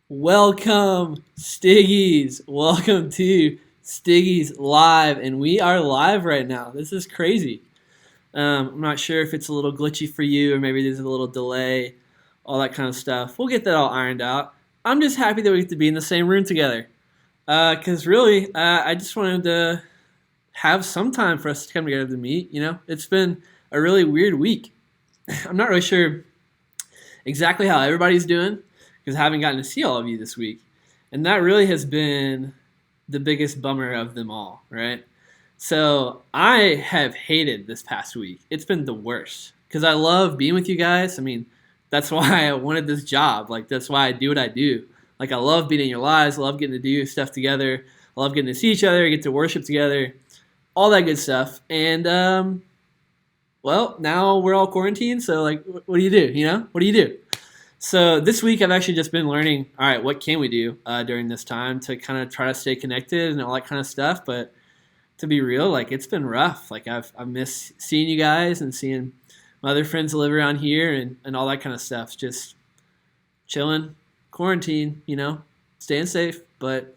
Welcome, STYGIES. Welcome to STYGIES Live, and we are live right now. This is crazy. I'm not sure if it's a little glitchy for you, or maybe there's a little delay, all that kind of stuff. We'll get that all ironed out. I'm just happy that we get to be in the same room together, because really, I just wanted to have some time for us to come together to meet. You know, it's been a really weird week. I'm not really sure exactly how everybody's doing, because I haven't gotten to see all of you this week. And that really has been the biggest bummer of them all, right? So I have hated this past week. It's been the worst because I love being with you guys. I mean, that's why I wanted this job. Like, that's why I do what I do. Like, I love being in your lives. I love getting to do stuff together. I love getting to see each other, get to worship together, all that good stuff. And, well, now we're all quarantined. So, like, what do you do? You know, what do you do? So this week I've actually just been learning, all right, what can we do during this time to kind of try to stay connected and all that kind of stuff. But to be real, like, it's been rough. Like, I've missed seeing you guys and seeing my other friends that live around here and all that kind of stuff. Just chilling, quarantine, you know, staying safe. But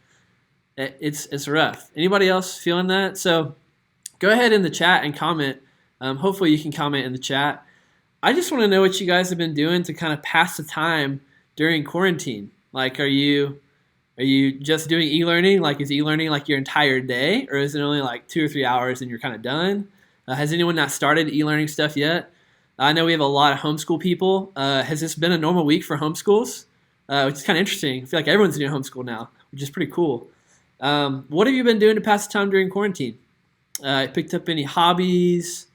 it's rough. Anybody else feeling that? So go ahead in the chat and comment. Hopefully you can comment in the chat. I just want to know what you guys have been doing to kind of pass the time during quarantine. Like, are you just doing e-learning? Like, is e-learning like your entire day, or is it only like 2 or 3 hours and you're kind of done? Has anyone not started e-learning stuff yet? I know we have a lot of homeschool people. Has this been a normal week for homeschools? Which is kind of interesting. I feel like everyone's doing homeschool now, which is pretty cool. What have you been doing to pass the time during quarantine? Picked up any hobbies?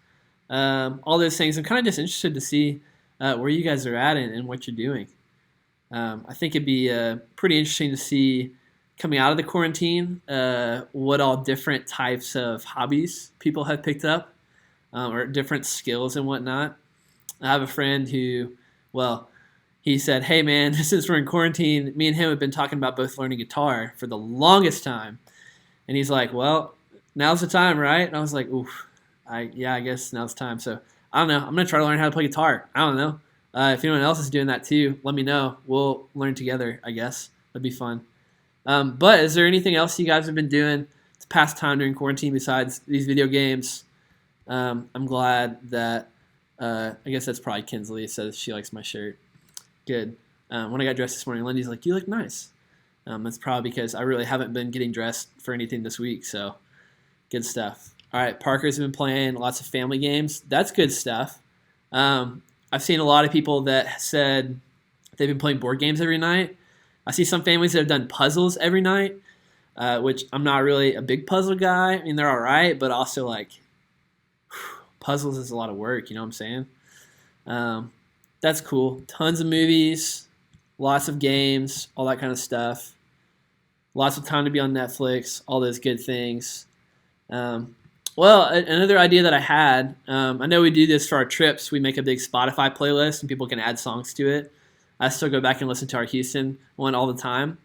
All those things. I'm kind of just interested to see where you guys are at and what you're doing. I think it'd be pretty interesting to see coming out of the quarantine what all different types of hobbies people have picked up or different skills and whatnot. I have a friend who, well, he said, hey man, since we're in quarantine, me and him have been talking about both learning guitar for the longest time. And he's like, well, now's the time, right? And I was like, oof. I guess now's time. So I don't know. I'm gonna try to learn how to play guitar. I don't know. If anyone else is doing that too, let me know. We'll learn together, I guess. That'd be fun. But is there anything else you guys have been doing to pass time during quarantine besides these video games? I'm glad that I guess that's probably Kinsley says she likes my shirt. Good. When I got dressed this morning, Lindy's like, "You look nice." That's probably because I really haven't been getting dressed for anything this week. So good stuff. All right, Parker's been playing lots of family games. That's good stuff. I've seen a lot of people that said they've been playing board games every night. I see some families that have done puzzles every night, which I'm not really a big puzzle guy. I mean, they're all right, but also, like, puzzles is a lot of work, you know what I'm saying? That's cool. Tons of movies, lots of games, all that kind of stuff. Lots of time to be on Netflix, all those good things. Well, another idea that I had, I know we do this for our trips. We make a big Spotify playlist and people can add songs to it. I still go back and listen to our Houston one all the time.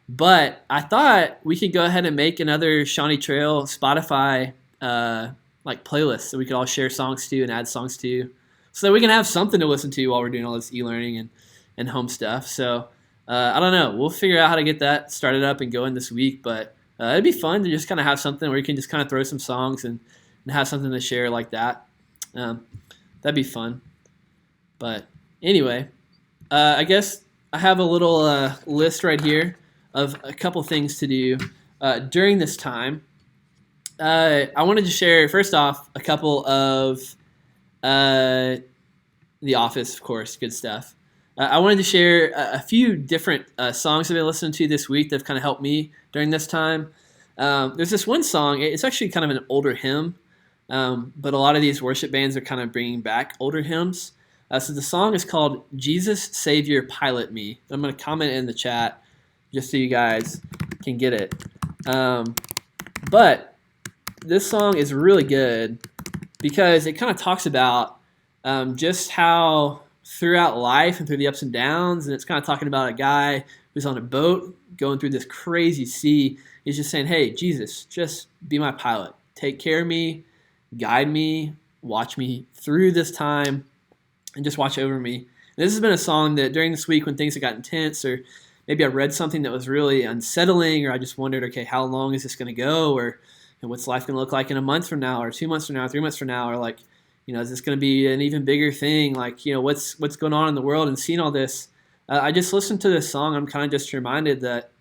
But I thought we could go ahead and make another Shawnee Trail Spotify like playlist so we could all share songs to and add songs to, so that we can have something to listen to while we're doing all this e-learning and home stuff. So I don't know. We'll figure out how to get that started up and going this week. But it'd be fun to just kind of have something where you can just kind of throw some songs and have something to share like that. That'd be fun. But anyway, I guess I have a little list right here of a couple things to do during this time. I wanted to share, first off, a couple of The Office, of course, good stuff. I wanted to share a few different songs I've been listening to this week that have kind of helped me during this time. There's this one song, it's actually kind of an older hymn, but a lot of these worship bands are kind of bringing back older hymns. So the song is called Jesus, Savior, Pilot Me. I'm going to comment in the chat just so you guys can get it. But this song is really good because it kind of talks about just how throughout life and through the ups and downs, and it's kind of talking about a guy who's on a boat going through this crazy sea. He's just saying, hey, Jesus, just be my pilot. Take care of me, guide me, watch me through this time, and just watch over me. And this has been a song that during this week when things have got intense, or maybe I read something that was really unsettling, or I just wondered, okay, how long is this going to go? Or what's life going to look like in a month from now, or 2 months from now, 3 months from now? Or like, is this going to be an even bigger thing? Like, what's going on in the world? And seeing all this, I just listened to this song. I'm kind of just reminded that,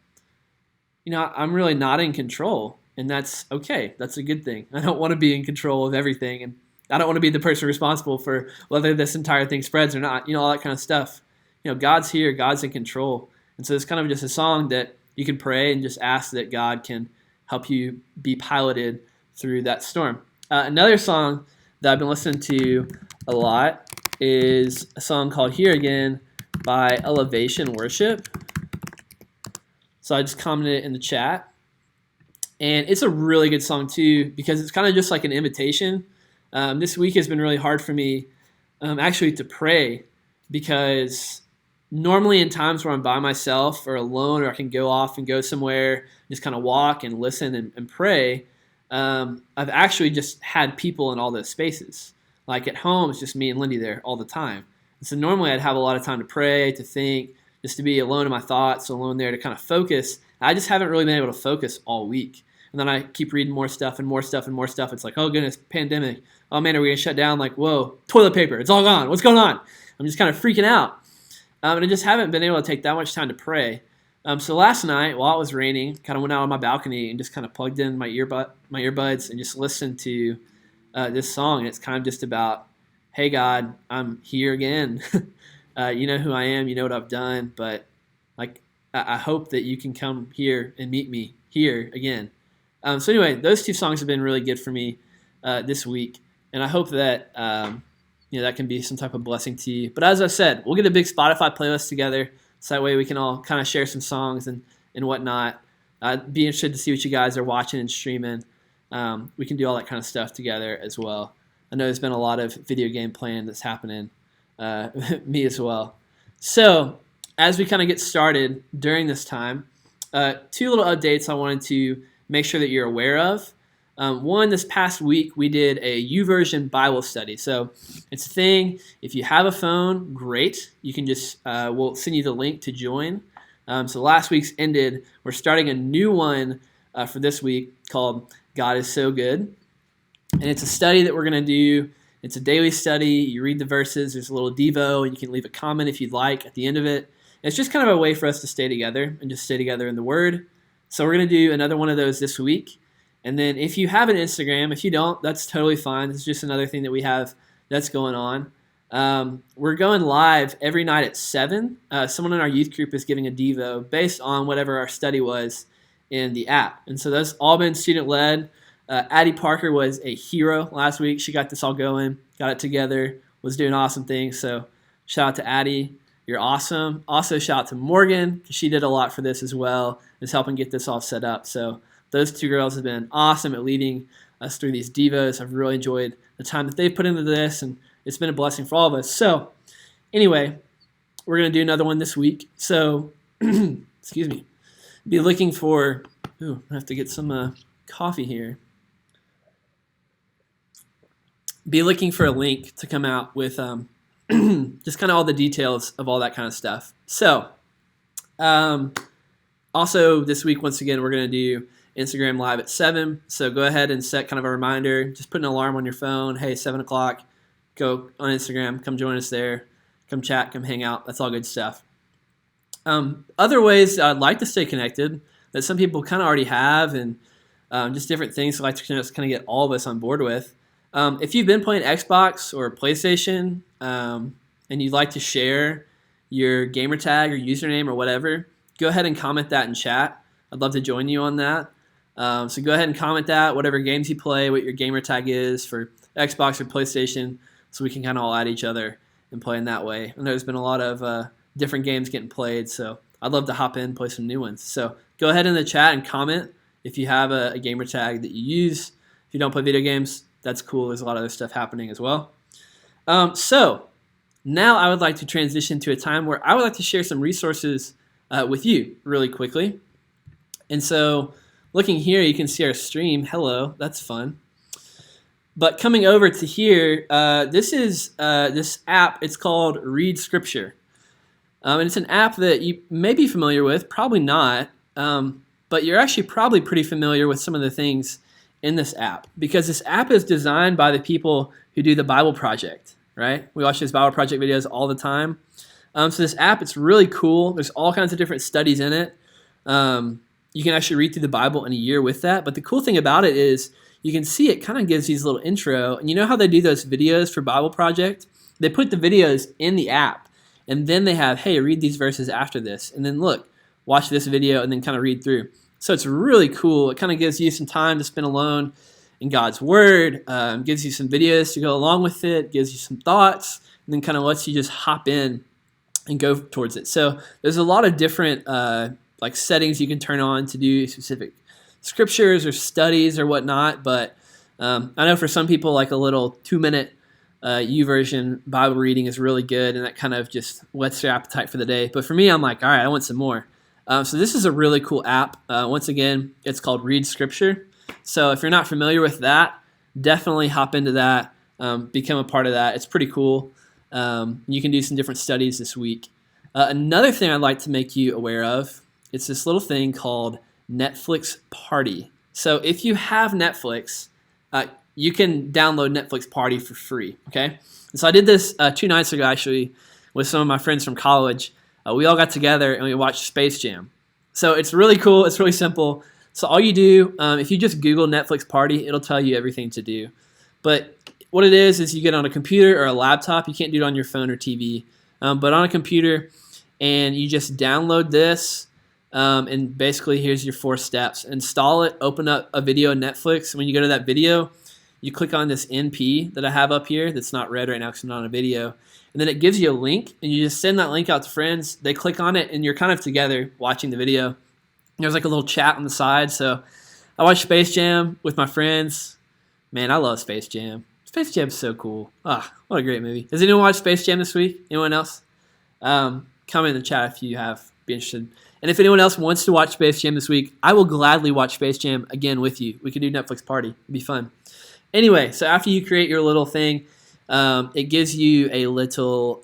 I'm really not in control. And that's okay. That's a good thing. I don't want to be in control of everything. And I don't want to be the person responsible for whether this entire thing spreads or not, all that kind of stuff. God's here. God's in control. And so it's kind of just a song that you can pray and just ask that God can help you be piloted through that storm. Another song that I've been listening to a lot is a song called Here Again by Elevation Worship. So I just commented it in the chat. And it's a really good song too because it's kind of just like an invitation. This week has been really hard for me actually to pray because normally in times where I'm by myself or alone, or I can go off and go somewhere, just kind of walk and listen and pray, I've actually just had people in all those spaces. Like at home, it's just me and Lindy there all the time. And so normally I'd have a lot of time to pray, to think, just to be alone in my thoughts, alone there to kind of focus. I just haven't really been able to focus all week. And then I keep reading more stuff and more stuff and more stuff. It's like, oh goodness, pandemic. Oh man, are we going to shut down? Like, whoa, toilet paper, it's all gone. What's going on? I'm just kind of freaking out. And I just haven't been able to take that much time to pray. So last night, while it was raining, kind of went out on my balcony and just kind of plugged in my earbuds and just listened to this song. And it's kind of just about, hey God, I'm here again. You know who I am, you know what I've done, but like I hope that you can come here and meet me here again. So anyway, those two songs have been really good for me this week, and I hope that that can be some type of blessing to you. But as I said, we'll get a big Spotify playlist together, so that way we can all kind of share some songs and whatnot. I'd be interested to see what you guys are watching and streaming. We can do all that kind of stuff together as well. I know there's been a lot of video game playing that's happening. Me as well. So as we kind of get started during this time, two little updates I wanted to make sure that you're aware of. One, this past week we did a YouVersion Bible study. So it's a thing. If you have a phone, great. You can just we'll send you the link to join. So last week's ended. We're starting a new one for this week called God is So Good, and it's a study that we're going to do. It's a daily study. You read the verses. There's a little devo, and you can leave a comment if you'd like at the end of it. And it's just kind of a way for us to stay together and just stay together in the Word. So we're going to do another one of those this week. And then if you have an Instagram, if you don't, that's totally fine. It's just another thing that we have that's going on. We're going live every night at 7. Someone in our youth group is giving a devo based on whatever our study was in the app. And so that's all been student-led. Addie Parker was a hero last week. She got this all going, got it together, was doing awesome things. So shout out to Addie. You're awesome. Also shout out to Morgan, because she did a lot for this as well, is helping get this all set up. So those two girls have been awesome at leading us through these devos. I've really enjoyed the time that they've put into this, and it's been a blessing for all of us. So anyway, we're going to do another one this week. So, excuse me, be looking for, I have to get some coffee here. Be looking for a link to come out with just kind of all the details of all that kind of stuff. So, also this week, once again, we're going to do Instagram Live at 7. So go ahead and set kind of a reminder. Just put an alarm on your phone. Hey, 7 o'clock, go on Instagram. Come join us there. Come chat. Come hang out. That's all good stuff. Other ways I'd like to stay connected that some people kind of already have, and just different things I'd like to just kind of get all of us on board with. If you've been playing Xbox or PlayStation and you'd like to share your gamer tag or username or whatever, go ahead and comment that in chat. I'd love to join you on that. So go ahead and comment that, whatever games you play, what your gamer tag is for Xbox or PlayStation, so we can kind of all add each other and play in that way. And there's been a lot of different games getting played, so I'd love to hop in, play some new ones. So go ahead in the chat and comment if you have a gamer tag that you use. If you don't play video games, that's cool. There's a lot of other stuff happening as well. So now I would like to transition to a time where I would like to share some resources with you really quickly. And so looking here, you can see our stream. Hello, that's fun. But coming over to here, this is this app. It's called Read Scripture. And it's an app that you may be familiar with, probably not. But you're actually probably pretty familiar with some of the things in this app, because this app is designed by the people who do the Bible Project, right? We watch those Bible Project videos all the time. So this app, it's really cool. There's all kinds of different studies in it. You can actually read through the Bible in a year with that. But the cool thing about it is you can see it kind of gives these little intro. And you know how they do those videos for Bible Project? They put the videos in the app. And then they have, hey, read these verses after this. And then look, watch this video and then kind of read through. So it's really cool. It kind of gives you some time to spend alone in God's Word, gives you some videos to go along with it, gives you some thoughts, and then kind of lets you just hop in and go towards it. So there's a lot of different like settings you can turn on to do specific scriptures or studies or whatnot. But I know for some people, like a little 2-minute YouVersion Bible reading is really good, and that kind of just whets your appetite for the day. But for me, I'm like, all right, I want some more. So this is a really cool app. Once again, it's called Read Scripture. So if you're not familiar with that, definitely hop into that, become a part of that. It's pretty cool. You can do some different studies this week. Another thing I'd like to make you aware of, it's this little thing called Netflix Party. So if you have Netflix, you can download Netflix Party for free, okay? And so I did this 2 nights ago, actually, with some of my friends from college. We all got together and we watched Space Jam. So it's really cool. It's really simple. So all you do, if you just Google Netflix Party, it'll tell you everything to do. But what it is you get on a computer or a laptop. You can't do it on your phone or TV. But on a computer, and you just download this. And basically, here's your 4 steps. Install it. Open up a video in Netflix. When you go to that video, you click on this NP that I have up here that's not red right now because I'm not on a video. And then it gives you a link, and you just send that link out to friends. They click on it, and you're kind of together watching the video. There's like a little chat on the side. So I watched Space Jam with my friends. Man, I love Space Jam. Space Jam's so cool. Ah, what a great movie. Has anyone watched Space Jam this week? Anyone else? Comment in the chat if you have. Be interested. And if anyone else wants to watch Space Jam this week, I will gladly watch Space Jam again with you. We could do Netflix Party. It'd be fun. Anyway, so after you create your little thing, it gives you a little,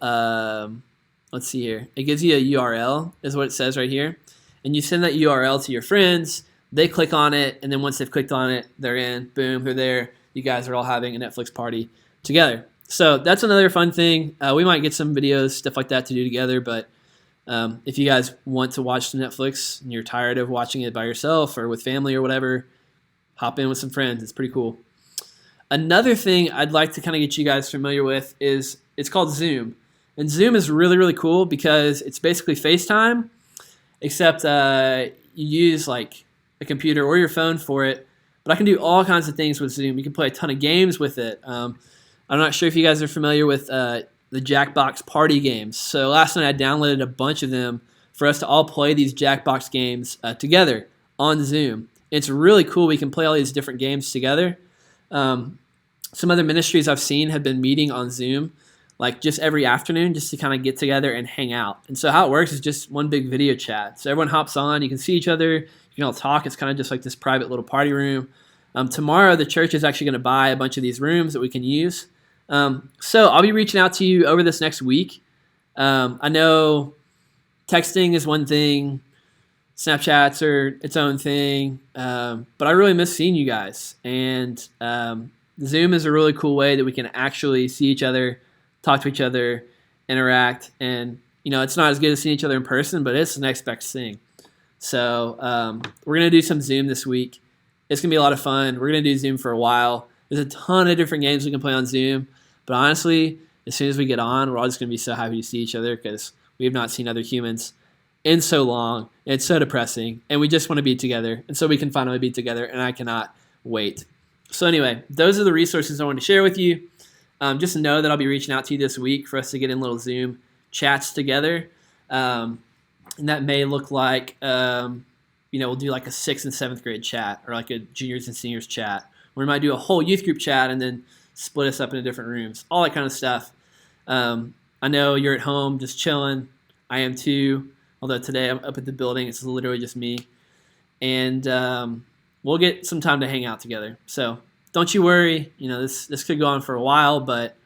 let's see here. It gives you a URL, is what it says right here. And you send that URL to your friends. They click on it, and then once they've clicked on it, they're in. Boom, they're there. You guys are all having a Netflix party together. So that's another fun thing. We might get some videos, stuff like that to do together. But if you guys want to watch Netflix and you're tired of watching it by yourself or with family or whatever, hop in with some friends. It's pretty cool. Another thing I'd like to kind of get you guys familiar with is it's called Zoom. And Zoom is really, really cool because it's basically FaceTime, except you use like a computer or your phone for it. But I can do all kinds of things with Zoom. You can play a ton of games with it. I'm not sure if you guys are familiar with the Jackbox party games. So last night I downloaded a bunch of them for us to all play these Jackbox games together on Zoom. It's really cool. We can play all these different games together. Some other ministries I've seen have been meeting on Zoom, like just every afternoon, just to kind of get together and hang out. And so how it works is just one big video chat. So everyone hops on, you can see each other, you can all talk. It's kind of just like this private little party room. Tomorrow, the church is actually going to buy a bunch of these rooms that we can use. So I'll be reaching out to you over this next week. I know texting is one thing, Snapchats are its own thing, but I really miss seeing you guys. And Zoom is a really cool way that we can actually see each other, talk to each other, interact. And, it's not as good as seeing each other in person, but it's the next best thing. So we're going to do some Zoom this week. It's going to be a lot of fun. We're going to do Zoom for a while. There's a ton of different games we can play on Zoom. But honestly, as soon as we get on, we're all just going to be so happy to see each other because we have not seen other humans in so long. It's so depressing. And we just want to be together. And so we can finally be together. And I cannot wait. So anyway, those are the resources I wanted to share with you. Just know that I'll be reaching out to you this week for us to get in little Zoom chats together. And that may look like, we'll do like a 6th and 7th grade chat or like a juniors and seniors chat. Or we might do a whole youth group chat and then split us up into different rooms, all that kind of stuff. I know you're at home just chilling. I am too, although today I'm up at the building. It's literally just me. And we'll get some time to hang out together. So don't you worry. This could go on for a while, but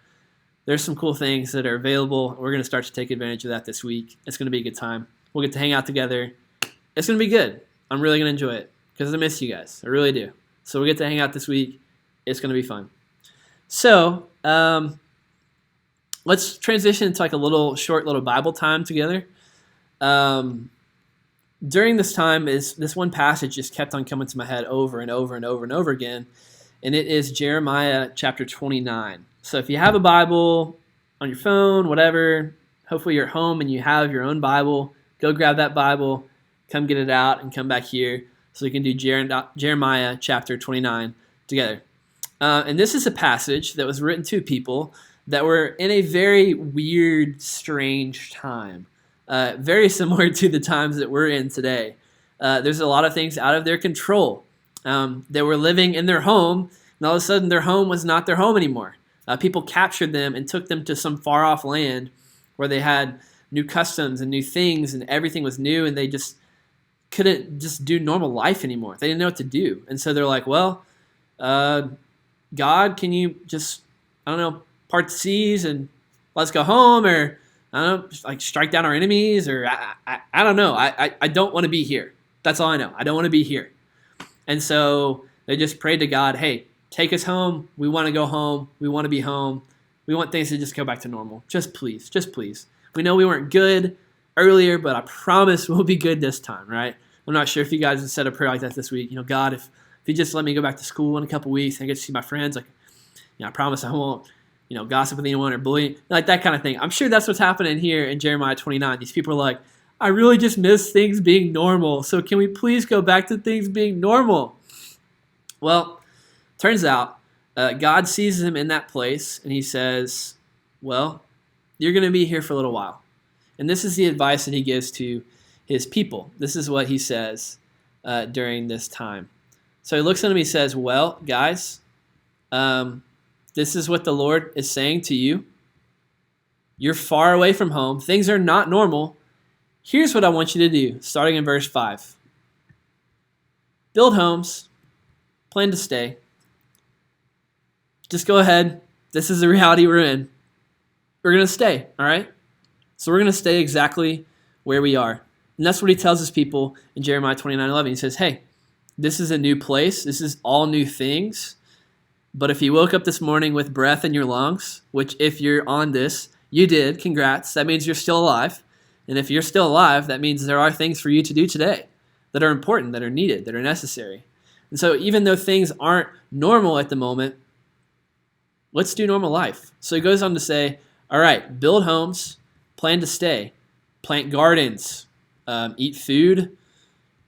there's some cool things that are available. We're going to start to take advantage of that this week. It's going to be a good time. We'll get to hang out together. It's going to be good. I'm really going to enjoy it because I miss you guys. I really do. So we get to hang out this week. It's going to be fun. So let's transition to like a short little Bible time together. During this time, this one passage just kept on coming to my head over and over and over and over again, and it is Jeremiah chapter 29. So if you have a Bible on your phone, whatever, hopefully you're at home and you have your own Bible, go grab that Bible, come get it out, and come back here so we can do Jeremiah chapter 29 together. And this is a passage that was written to people that were in a very weird, strange time, very similar to the times that we're in today. There's a lot of things out of their control. They were living in their home, and all of a sudden their home was not their home anymore. People captured them and took them to some far-off land where they had new customs and new things, and everything was new, and they just couldn't just do normal life anymore. They didn't know what to do. And so they're like, well, God, can you just, part the seas and let's go home, or like strike down our enemies, or I don't know. I don't want to be here. That's all I know. I don't want to be here. And so they just prayed to God, hey, take us home. We want to go home. We want to be home. We want things to just go back to normal. Just please. We know we weren't good earlier, but I promise we'll be good this time, right? I'm not sure if you guys have said a prayer like that this week. God, if you just let me go back to school in a couple weeks and I get to see my friends, I promise I won't, gossip with anyone or bully, like that kind of thing. I'm sure that's what's happening here in Jeremiah 29. These people are like, I really just miss things being normal. So can we please go back to things being normal? Well, turns out God sees them in that place and he says, well, you're going to be here for a little while. And this is the advice that he gives to his people. This is what he says during this time. So he looks at them and he says, well, guys, this is what the Lord is saying to you. You're far away from home. Things are not normal. Here's what I want you to do, starting in verse 5. Build homes. Plan to stay. Just go ahead. This is the reality we're in. We're going to stay, all right? So we're going to stay exactly where we are. And that's what he tells his people in Jeremiah 29:11. He says, hey, this is a new place. This is all new things. But if you woke up this morning with breath in your lungs, which if you're on this, you did, congrats. That means you're still alive. And if you're still alive, that means there are things for you to do today that are important, that are needed, that are necessary. And so even though things aren't normal at the moment, let's do normal life. So he goes on to say, all right, build homes, plan to stay, plant gardens, eat food,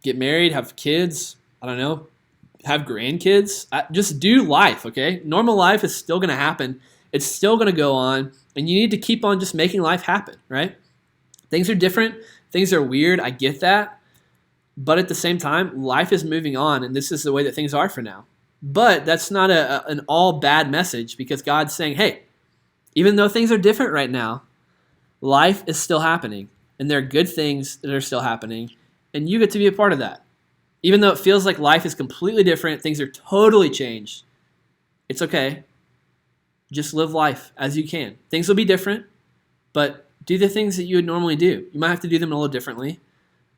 get married, have kids, have grandkids. Just do life, okay? Normal life is still going to happen. It's still going to go on, and you need to keep on just making life happen, right? Things are different. Things are weird. I get that. But at the same time, life is moving on, and this is the way that things are for now. But that's not an all bad message, because God's saying, hey, even though things are different right now, life is still happening, and there are good things that are still happening, and you get to be a part of that. Even though it feels like life is completely different, things are totally changed, it's okay. Just live life as you can. Things will be different, but do the things that you would normally do. You might have to do them a little differently.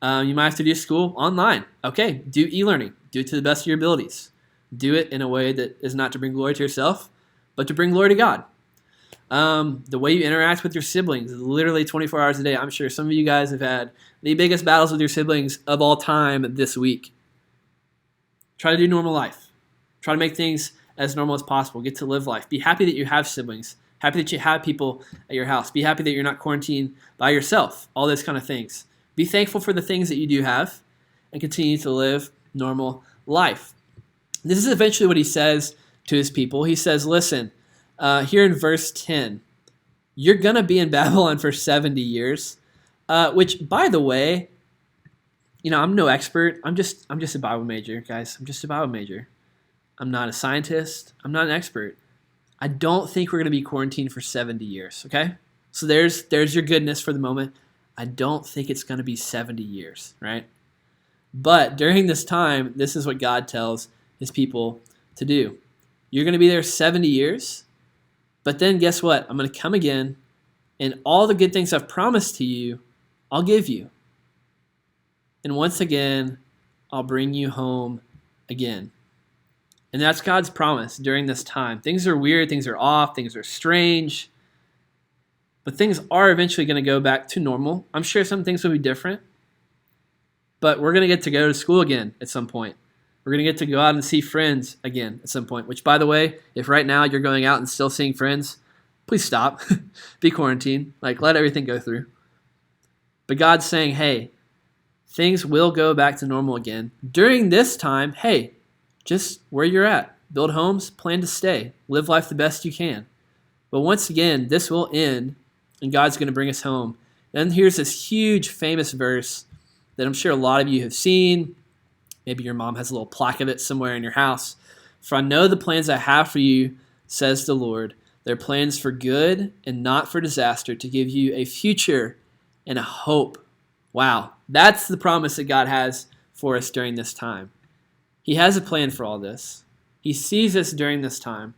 You might have to do school online. Okay, do e-learning. Do it to the best of your abilities. Do it in a way that is not to bring glory to yourself, but to bring glory to God. The way you interact with your siblings is literally 24 hours a day. I'm sure some of you guys have had the biggest battles with your siblings of all time this week. Try to do normal life. Try to make things as normal as possible. Get to live life. Be happy that you have siblings. Happy that you have people at your house. Be happy that you're not quarantined by yourself. All those kind of things. Be thankful for the things that you do have and continue to live normal life. This is eventually what he says to his people. He says, listen, here in verse 10, you're going to be in Babylon for 70 years, which, by the way, I'm no expert. I'm just a Bible major, guys. I'm just a Bible major. I'm not a scientist. I'm not an expert. I don't think we're going to be quarantined for 70 years, okay? So there's your goodness for the moment. I don't think it's going to be 70 years, right? But during this time, this is what God tells his people to do. You're going to be there 70 years, but then guess what? I'm going to come again, and all the good things I've promised to you, I'll give you. And once again, I'll bring you home again. And that's God's promise during this time. Things are weird, things are off, things are strange, but things are eventually going to go back to normal. I'm sure some things will be different, but we're going to get to go to school again at some point. We're going to get to go out and see friends again at some point, which, by the way, if right now you're going out and still seeing friends, please stop. Be quarantined. Let everything go through. But God's saying, hey, things will go back to normal again. During this time, hey, just where you're at. Build homes, plan to stay. Live life the best you can. But once again, this will end, and God's going to bring us home. And here's this huge, famous verse that I'm sure a lot of you have seen. Maybe your mom has a little plaque of it somewhere in your house. For I know the plans I have for you, says the Lord. They're plans for good and not for disaster, to give you a future and a hope. Wow, that's the promise that God has for us during this time. He has a plan for all this. He sees us during this time.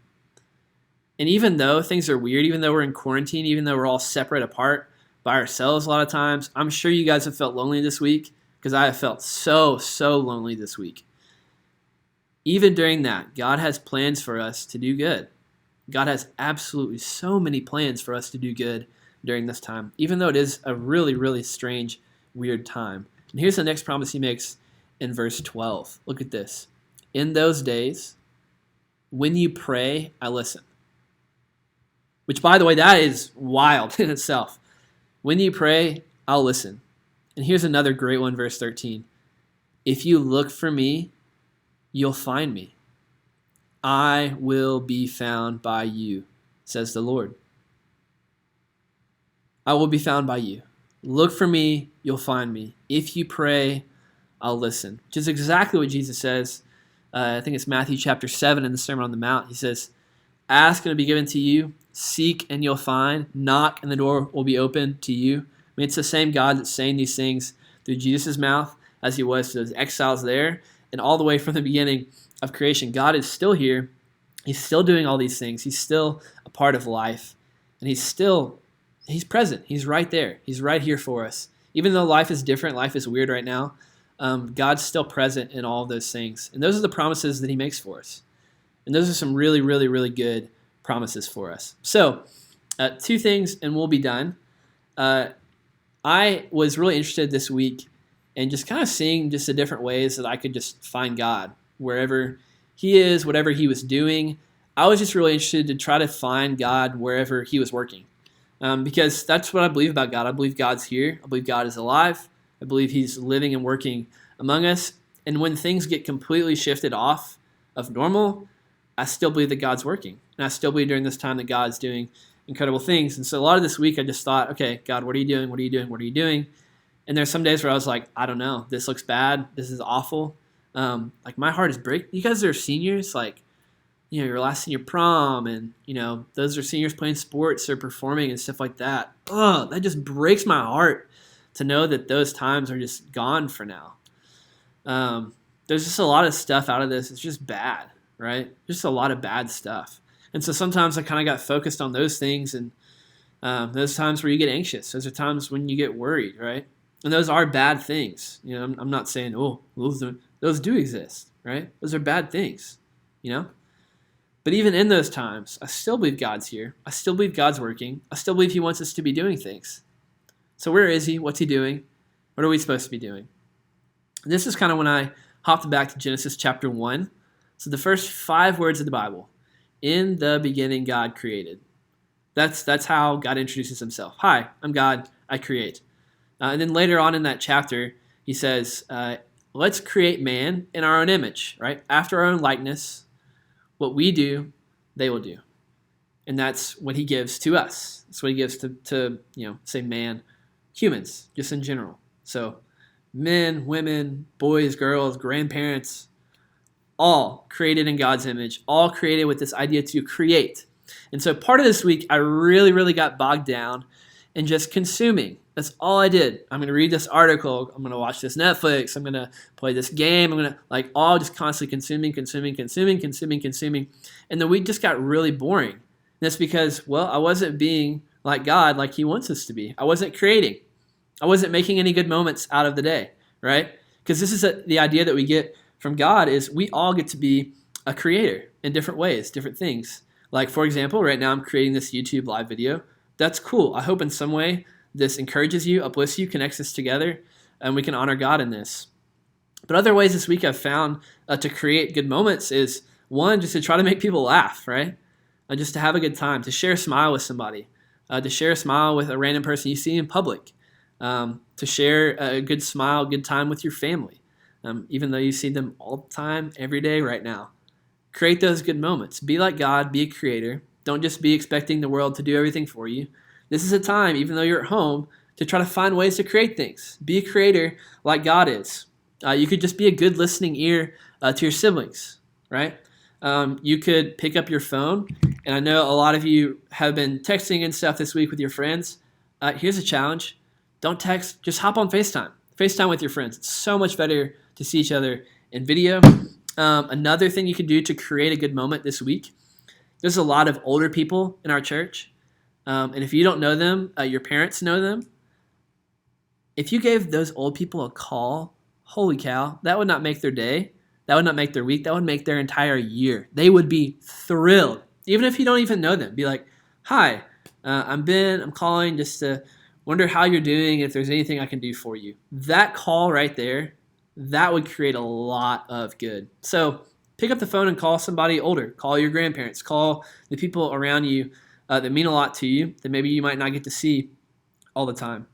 And even though things are weird, even though we're in quarantine, even though we're all separate apart by ourselves a lot of times, I'm sure you guys have felt lonely this week, because I have felt so lonely this week. Even during that, God has plans for us to do good. God has absolutely so many plans for us to do good during this time, even though it is a really strange, weird time. And here's the next promise he makes in verse 12. Look at this. In those days, when you pray, I listen. Which, by the way, that is wild in itself. When you pray, I'll listen. And here's another great one, verse 13. If you look for me, you'll find me. I will be found by you, says the Lord. I will be found by you. Look for me, you'll find me. If you pray, I'll listen. Which is exactly what Jesus says. I think it's Matthew chapter 7 in the Sermon on the Mount. He says, ask and it'll be given to you. Seek and you'll find. Knock and the door will be open to you. I mean, it's the same God that's saying these things through Jesus' mouth as he was to those exiles there. And all the way from the beginning of creation, God is still here. He's still doing all these things. He's still a part of life. And he's present. He's right there. He's right here for us. Even though life is different, life is weird right now, God's still present in all of those things. And those are the promises that he makes for us. And those are some really good promises for us. So, two things and we'll be done. I was really interested this week in just kind of seeing just the different ways that I could just find God wherever he is, whatever he was doing. I was just really interested to try to find God wherever he was working. Because that's what I believe about God. I believe God's here. I believe God is alive. I believe he's living and working among us. And when things get completely shifted off of normal, I still believe that God's working. And I still believe during this time that God's doing incredible things. And so a lot of this week I just thought, okay, God, what are you doing? What are you doing? What are you doing? And there's some days where I was like, I don't know. This looks bad. This is awful. Like my heart is breaking. You guys are seniors, like, your last senior prom, and those are seniors playing sports or performing and stuff like that. Oh, that just breaks my heart to know that those times are just gone for now. There's just a lot of stuff out of this. It's just bad, right? Just a lot of bad stuff. And so sometimes I kind of got focused on those things, and those times where you get anxious. Those are times when you get worried, right? And those are bad things. I'm not saying, those do exist, right? Those are bad things, But even in those times, I still believe God's here. I still believe God's working. I still believe he wants us to be doing things. So where is he? What's he doing? What are we supposed to be doing? And this is kind of when I hopped back to Genesis chapter 1. So the first 5 words of the Bible. In the beginning, God created. That's how God introduces himself. Hi, I'm God. I create. And then later on in that chapter, he says, let's create man in our own image, right? After our own likeness. What we do, they will do. And that's what he gives to us. That's what he gives to say man, humans, just in general. So men, women, boys, girls, grandparents, all created in God's image, all created with this idea to create. And so part of this week, I really, really got bogged down in just consuming. That's all I did. I'm going to read this article. I'm going to watch this Netflix. I'm going to play this game. I'm going to all just constantly consuming. And the week just got really boring. And that's because, I wasn't being like God, like he wants us to be. I wasn't creating. I wasn't making any good moments out of the day, right? Because this is the idea that we get from God is we all get to be a creator in different ways, different things. Like, for example, right now I'm creating this YouTube live video. That's cool. I hope in some way this encourages you, uplifts you, connects us together, and we can honor God in this. But other ways this week I've found to create good moments is, one, just to try to make people laugh, right? Just to have a good time, to share a smile with somebody, to share a smile with a random person you see in public, to share a good smile, good time with your family, even though you see them all the time, every day right now. Create those good moments. Be like God, be a creator. Don't just be expecting the world to do everything for you. This is a time, even though you're at home, to try to find ways to create things. Be a creator like God is. You could just be a good listening ear to your siblings, right? You could pick up your phone, and I know a lot of you have been texting and stuff this week with your friends. Here's a challenge. Don't text. Just hop on FaceTime. FaceTime with your friends. It's so much better to see each other in video. Another thing you can do to create a good moment this week, there's a lot of older people in our church. And if you don't know them, your parents know them. If you gave those old people a call, holy cow, that would not make their day. That would not make their week. That would make their entire year. They would be thrilled. Even if you don't even know them, be like, hi, I'm Ben. I'm calling just to wonder how you're doing, if there's anything I can do for you. That call right there, that would create a lot of good. So pick up the phone and call somebody older. Call your grandparents. Call the people around you that mean a lot to you that maybe you might not get to see all the time.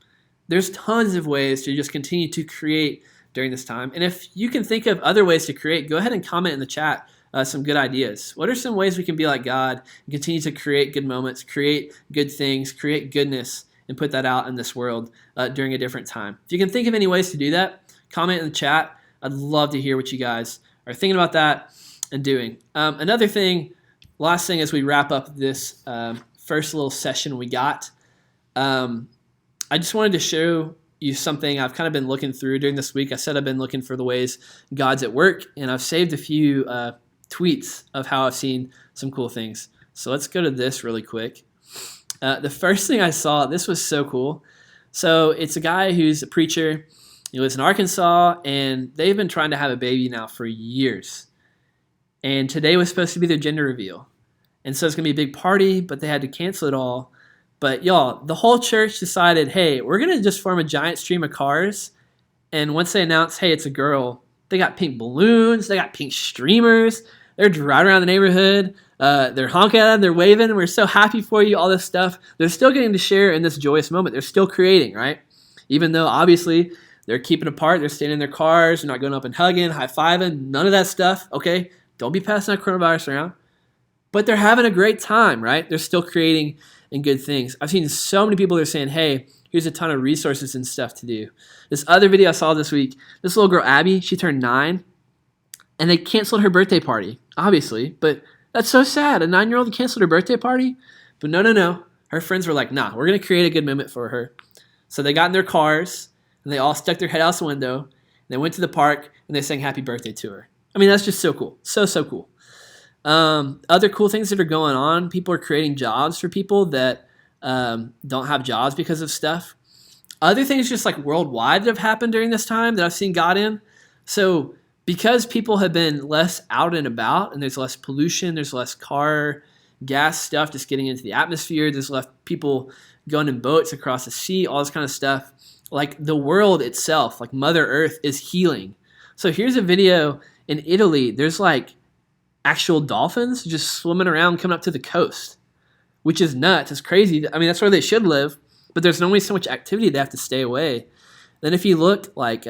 There's tons of ways to just continue to create during this time. And if you can think of other ways to create, go ahead and comment in the chat some good ideas. What are some ways we can be like God and continue to create good moments, create good things, create goodness, and put that out in this world during a different time? If you can think of any ways to do that, comment in the chat. I'd love to hear what you guys are thinking about that and doing. Another thing, last thing as we wrap up this first little session we got, I just wanted to show you something I've kind of been looking through during this week. I said I've been looking for the ways God's at work, and I've saved a few tweets of how I've seen some cool things. So let's go to this really quick. The first thing I saw, this was so cool. So it's a guy who's a preacher. He lives in Arkansas, and they've been trying to have a baby now for years. And today was supposed to be their gender reveal. And so it's going to be a big party, but they had to cancel it all. But y'all, the whole church decided, hey, we're going to just form a giant stream of cars. And once they announce, hey, it's a girl, they got pink balloons, they got pink streamers, they're driving around the neighborhood, they're honking at them, they're waving, we're so happy for you, all this stuff. They're still getting to share in this joyous moment. They're still creating, right? Even though, obviously, they're keeping apart, they're staying in their cars, they're not going up and hugging, high-fiving, none of that stuff, okay? Don't be passing that coronavirus around. But they're having a great time, right? They're still creating and good things. I've seen so many people that are saying, hey, here's a ton of resources and stuff to do. This other video I saw this week, this little girl, Abby, she turned 9. And they canceled her birthday party, obviously. But that's so sad. A 9-year-old canceled her birthday party? But no. Her friends were like, nah, we're going to create a good moment for her. So they got in their cars, and they all stuck their head out the window. And they went to the park, and they sang happy birthday to her. I mean, that's just so cool. So cool. Other cool things that are going on, people are creating jobs for people that don't have jobs because of stuff. Other things just like worldwide that have happened during this time that I've seen God in. So because people have been less out and about and there's less pollution, there's less car, gas stuff just getting into the atmosphere, there's less people going in boats across the sea, all this kind of stuff. Like the world itself, like Mother Earth is healing. So here's a video in Italy. There's like actual dolphins just swimming around coming up to the coast, which is nuts. It's crazy. I mean, that's where they should live, but there's normally so much activity they have to stay away. Then if you look like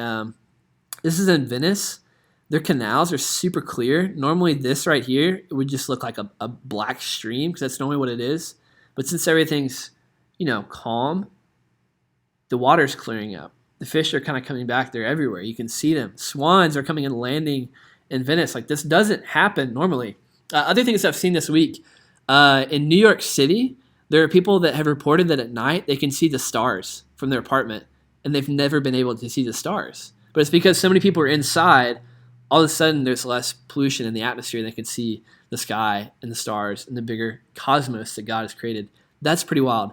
this is in Venice, their canals are super clear. Normally this right here, it would just look like a black stream because that's normally what it is. But since everything's, calm, the water's clearing up. The fish are kind of coming back. They're everywhere. You can see them. Swans are coming and landing in Venice. Like this doesn't happen normally. Other things I've seen this week, in New York City, there are people that have reported that at night they can see the stars from their apartment, and they've never been able to see the stars. But it's because so many people are inside, all of a sudden there's less pollution in the atmosphere, and they can see the sky and the stars and the bigger cosmos that God has created. That's pretty wild.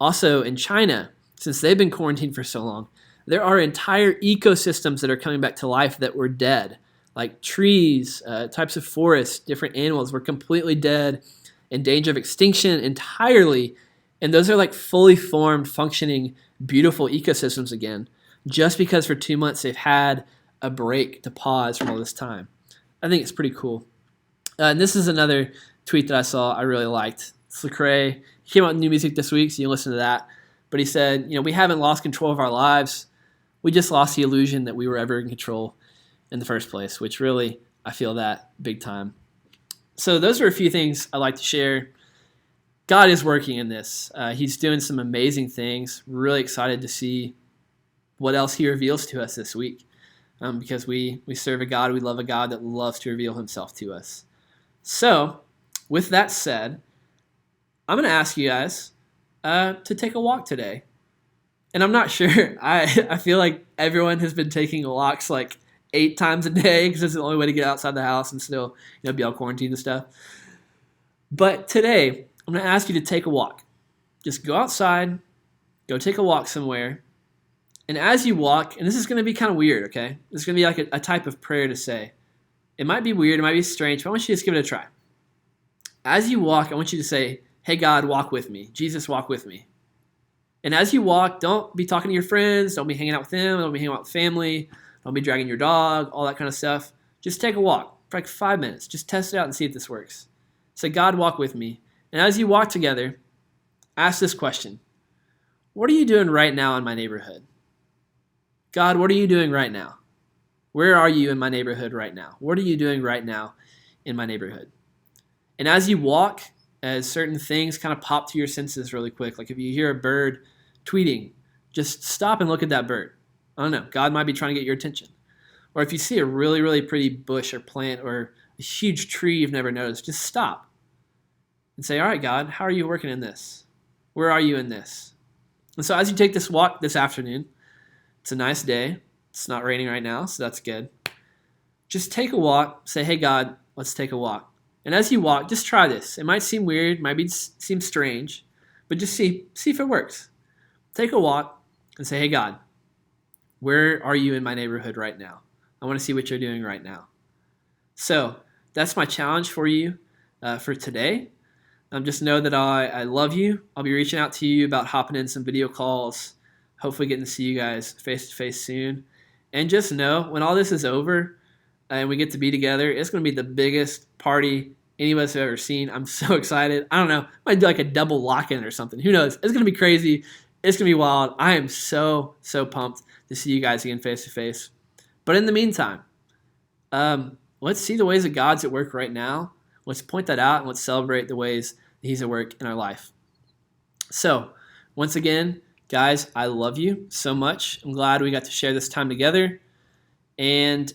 Also in China, since they've been quarantined for so long, there are entire ecosystems that are coming back to life that were dead. Like trees, types of forests, different animals were completely dead, in danger of extinction entirely. And those are like fully formed, functioning, beautiful ecosystems again, just because for 2 months they've had a break to pause from all this time. I think it's pretty cool. And this is another tweet that I saw I really liked. It's Lecrae. He came out with new music this week, so you can listen to that. But he said, we haven't lost control of our lives. We just lost the illusion that we were ever in control in the first place, which really, I feel that big time. So those are a few things I'd like to share. God is working in this. He's doing some amazing things. Really excited to see what else he reveals to us this week, because we serve a God, we love a God that loves to reveal himself to us. So with that said, I'm going to ask you guys to take a walk today. And I'm not sure. I feel like everyone has been taking walks like 8 times a day because it's the only way to get outside the house and still be all quarantined and stuff. But today, I'm going to ask you to take a walk. Just go outside, go take a walk somewhere. And as you walk, and this is going to be kind of weird, okay? This is going to be like a type of prayer to say. It might be weird, it might be strange, but I want you to just give it a try. As you walk, I want you to say, hey God, walk with me. Jesus, walk with me. And as you walk, don't be talking to your friends, don't be hanging out with them, don't be hanging out with family, don't be dragging your dog, all that kind of stuff. Just take a walk for like 5 minutes. Just test it out and see if this works. Say, God, walk with me. And as you walk together, ask this question. What are you doing right now in my neighborhood? God, what are you doing right now? Where are you in my neighborhood right now? What are you doing right now in my neighborhood? And as you walk, as certain things kind of pop to your senses really quick, like if you hear a bird tweeting, just stop and look at that bird. I don't know. God might be trying to get your attention. Or if you see a really, really pretty bush or plant or a huge tree you've never noticed, just stop and say, all right, God, how are you working in this? Where are you in this? And so as you take this walk this afternoon, it's a nice day. It's not raining right now, so that's good. Just take a walk. Say, hey, God, let's take a walk. And as you walk, just try this. It might seem weird, might seem strange, but just see if it works. Take a walk and say, hey, God, where are you in my neighborhood right now? I want to see what you're doing right now. So that's my challenge for you for today. Just know that I love you. I'll be reaching out to you about hopping in some video calls, hopefully getting to see you guys face-to-face soon. And just know, when all this is over and we get to be together, it's going to be the biggest party any of us have ever seen. I'm so excited. I don't know. I might do like a double lock-in or something. Who knows? It's going to be crazy. It's going to be wild. I am so pumped to see you guys again face-to-face. But in the meantime, let's see the ways that God's at work right now. Let's point that out and let's celebrate the ways that he's at work in our life. So, once again, guys, I love you so much. I'm glad we got to share this time together. And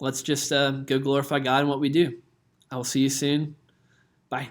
let's just go glorify God in what we do. I will see you soon. Bye.